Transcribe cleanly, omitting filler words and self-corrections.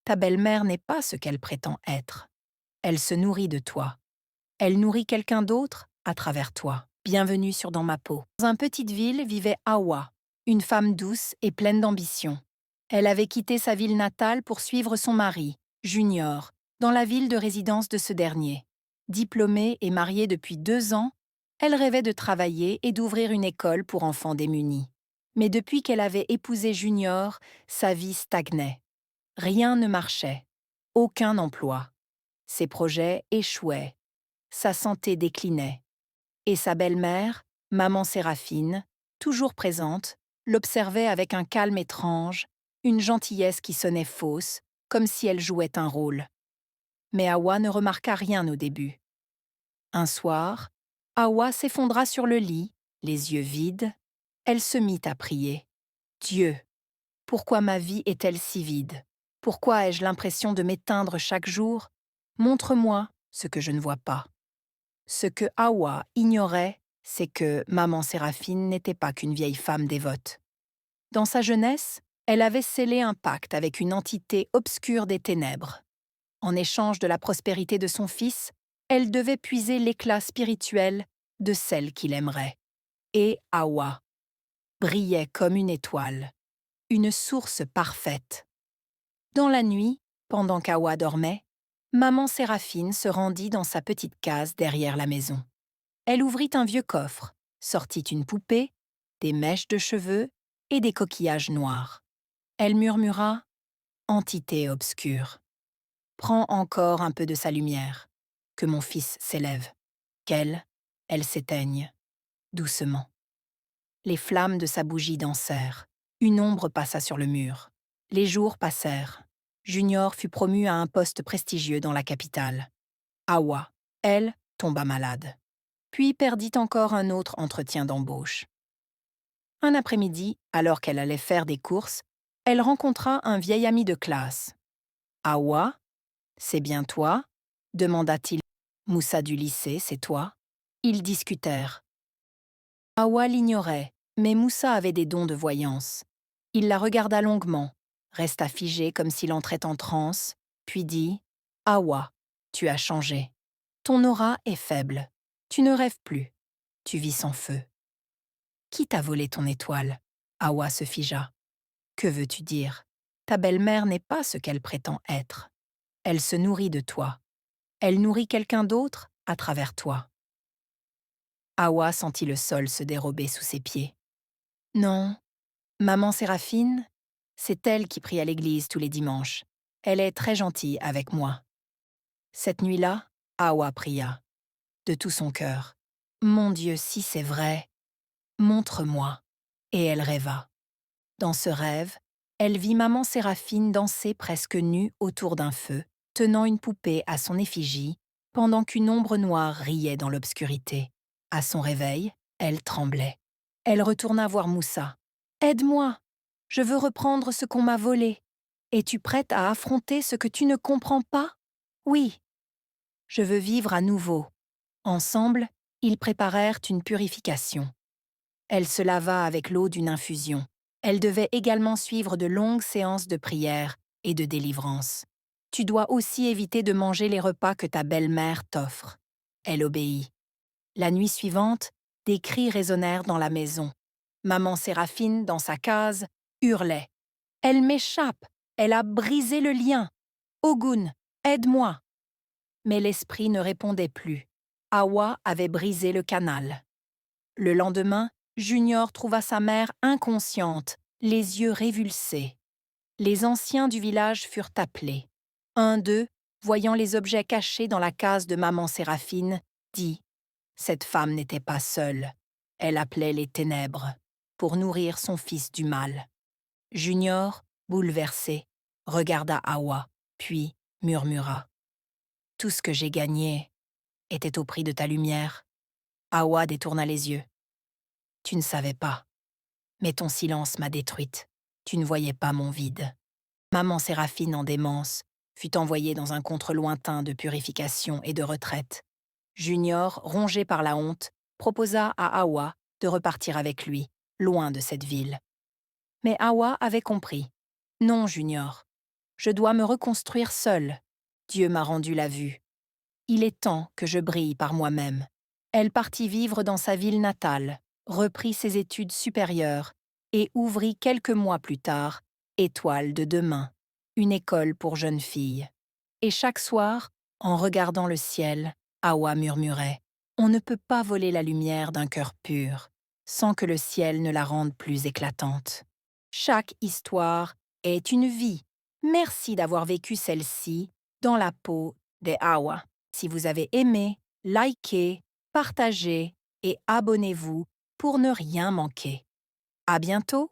Ta belle-mère n'est pas ce qu'elle prétend être. Elle se nourrit de toi. Elle nourrit quelqu'un d'autre à travers toi. Bienvenue sur Dans ma peau. Dans une petite ville vivait Hawa, une femme douce et pleine d'ambition. Elle avait quitté sa ville natale pour suivre son mari, Junior, dans la ville de résidence de ce dernier. Diplômée et mariée depuis 2 ans, elle rêvait de travailler et d'ouvrir une école pour enfants démunis. Mais depuis qu'elle avait épousé Junior, sa vie stagnait. Rien ne marchait, aucun emploi. Ses projets échouaient, sa santé déclinait. Et sa belle-mère, maman Séraphine, toujours présente, l'observait avec un calme étrange, une gentillesse qui sonnait fausse, comme si elle jouait un rôle. Mais Hawa ne remarqua rien au début. Un soir, Hawa s'effondra sur le lit, les yeux vides. Elle se mit à prier. Dieu, pourquoi ma vie est-elle si vide? Pourquoi ai-je l'impression de m'éteindre chaque jour? Montre-moi ce que je ne vois pas. Ce que Hawa ignorait, c'est que maman Séraphine n'était pas qu'une vieille femme dévote. Dans sa jeunesse, elle avait scellé un pacte avec une entité obscure des ténèbres. En échange de la prospérité de son fils, elle devait puiser l'éclat spirituel de celle qu'il aimerait. Et Hawa brillait comme une étoile, une source parfaite. Dans la nuit, pendant qu'Hawa dormait, maman Séraphine se rendit dans sa petite case derrière la maison. Elle ouvrit un vieux coffre, sortit une poupée, des mèches de cheveux et des coquillages noirs. Elle murmura « Entité obscure, prends encore un peu de sa lumière, que mon fils s'élève, qu'elle, elle s'éteigne, doucement. » Les flammes de sa bougie dansèrent, une ombre passa sur le mur. Les jours passèrent. Junior fut promu à un poste prestigieux dans la capitale. Hawa, elle, tomba malade. Puis perdit encore un autre entretien d'embauche. Un après-midi, alors qu'elle allait faire des courses, elle rencontra un vieil ami de classe. « Hawa, c'est bien toi ?» demanda-t-il. « Moussa du lycée, c'est toi ?» Ils discutèrent. Hawa l'ignorait, mais Moussa avait des dons de voyance. Il la regarda longuement, resta figé comme s'il entrait en transe, puis dit « Hawa, tu as changé. Ton aura est faible. Tu ne rêves plus. Tu vis sans feu. » « Qui t'a volé ton étoile ?» Hawa se figea. « Que veux-tu dire? Ta belle-mère n'est pas ce qu'elle prétend être. Elle se nourrit de toi. Elle nourrit quelqu'un d'autre à travers toi. » Hawa sentit le sol se dérober sous ses pieds. « Non, maman Séraphine, c'est elle qui prie à l'église tous les dimanches. Elle est très gentille avec moi. » Cette nuit-là, Hawa pria, de tout son cœur. « Mon Dieu, si c'est vrai, montre-moi. » Et elle rêva. Dans ce rêve, elle vit maman Séraphine danser presque nue autour d'un feu, tenant une poupée à son effigie, pendant qu'une ombre noire riait dans l'obscurité. À son réveil, elle tremblait. Elle retourna voir Moussa. « Aide-moi! Je veux reprendre ce qu'on m'a volé. Es-tu prête à affronter ce que tu ne comprends pas? » « Oui. Je veux vivre à nouveau. » Ensemble, ils préparèrent une purification. Elle se lava avec l'eau d'une infusion. Elle devait également suivre de longues séances de prière et de délivrance. Tu dois aussi éviter de manger les repas que ta belle-mère t'offre. Elle obéit. La nuit suivante, des cris résonnèrent dans la maison. Maman Séraphine, dans sa case, hurlait. « Elle m'échappe! Elle a brisé le lien! Ogun, aide-moi !» Mais l'esprit ne répondait plus. Hawa avait brisé le canal. Le lendemain, Junior trouva sa mère inconsciente, les yeux révulsés. Les anciens du village furent appelés. Un d'eux, voyant les objets cachés dans la case de maman Séraphine, dit « Cette femme n'était pas seule. Elle appelait les ténèbres pour nourrir son fils du mal. » Junior, bouleversé, regarda Hawa, puis murmura « Tout ce que j'ai gagné était au prix de ta lumière. » Hawa détourna les yeux. « Tu ne savais pas. Mais ton silence m'a détruite. Tu ne voyais pas mon vide. » Maman Séraphine, en démence, fut envoyée dans un contre lointain de purification et de retraite. Junior, rongé par la honte, proposa à Hawa de repartir avec lui, loin de cette ville. Mais Hawa avait compris. « Non, Junior. Je dois me reconstruire seule. Dieu m'a rendu la vue. Il est temps que je brille par moi-même. Elle partit vivre dans sa ville natale, reprit ses études supérieures et ouvrit quelques mois plus tard Étoile de demain, une école pour jeunes filles. Et chaque soir, en regardant le ciel, Hawa murmurait « On ne peut pas voler la lumière d'un cœur pur, sans que le ciel ne la rende plus éclatante. Chaque histoire est une vie. Merci d'avoir vécu celle-ci dans la peau des Hawa. Si vous avez aimé, likez, partagez et abonnez-vous pour ne rien manquer. À bientôt!